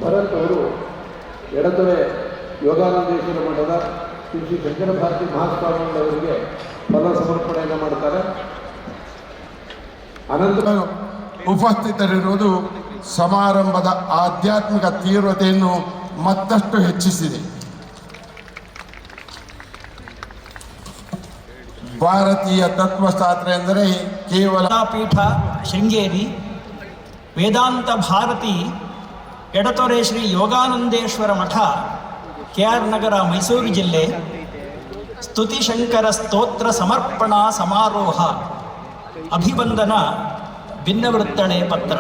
ಭರತ್ ಅವರು ಎಡತೊರೆ ಯೋಗಾನಂದೇಶ್ವರ ಮಠದ ಶ್ರೀ ಶ್ರೀ ಶಂಕರ ಭಾರತಿ ಮಹಾಸ್ವಾಮಿಗಳವರಿಗೆ ಫಲ ಸಮರ್ಪಣೆಯನ್ನು ಮಾಡ್ತಾರೆ. ಅನಂತರ ಉಪಸ್ಥಿತರಿರುವುದು ಸಮಾರಂಭದ ಆಧ್ಯಾತ್ಮಿಕ ತೀವ್ರತೆಯನ್ನು ಮತ್ತಷ್ಟು ಹೆಚ್ಚಿಸಿದೆ. ಭಾರತೀಯ ತತ್ವಶಾಸ್ತ್ರ ಎಂದರೆ ಕೇವಲ ಪೀಠ ಶೃಂಗೇರಿ, ವೇದಾಂತ ಭಾರತಿ ಎಡತೊರೆ ಶ್ರೀ ಯೋಗಾನಂದೇಶ್ವರ ಮಠ KR ನಗರ ಮೈಸೂರು ಜಿಲ್ಲೆ ಸ್ತುತಿಶಂಕರ ಸ್ತೋತ್ರ ಸಮರ್ಪಣಾ ಸಮಾರೋಹ ಅಭಿವಂದನ ಭಿನ್ನವೃತ್ತಳೆ ಪತ್ರ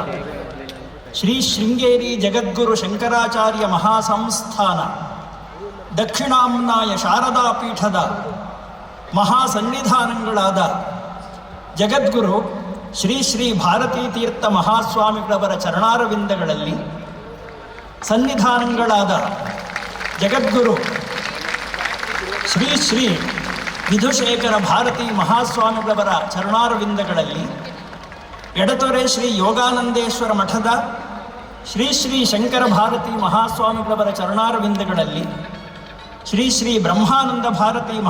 ಶ್ರೀ ಶೃಂಗೇರಿ ಜಗದ್ಗುರು ಶಂಕರಾಚಾರ್ಯ ಮಹಾಸಂಸ್ಥಾನ ದಕ್ಷಿಣಾಮ್ನಾಯ ಶಾರದಾ ಪೀಠದ ಮಹಾಸನ್ನಿಧಾನಗಳಾದ ಜಗದ್ಗುರು ಶ್ರೀ ಶ್ರೀ ಭಾರತೀ ತೀರ್ಥ ಮಹಾಸ್ವಾಮಿಗಳವರ ಚರಣಾರವಿಂದಗಳಲ್ಲಿ, ಸನ್ನಿಧಾನಗಳಾದ ಜಗದ್ಗುರು ಶ್ರೀ ಶ್ರೀ ವಿಧುಶೇಖರ ಭಾರತೀ ಮಹಾಸ್ವಾಮಿಗಳವರ ಚರಣಾರವಿಂದಗಳಲ್ಲಿ, ಎಡತೊರೆ ಶ್ರೀ ಯೋಗಾನಂದೇಶ್ವರ ಮಠದ ಶ್ರೀ ಶ್ರೀ ಶಂಕರ ಭಾರತೀ ಮಹಾಸ್ವಾಮಿಗಳವರ ಚರಣಾರವಿಂದಗಳಲ್ಲಿ, ಶ್ರೀ ಶ್ರೀ ಬ್ರಹ್ಮಾನಂದ ಭಾರತೀ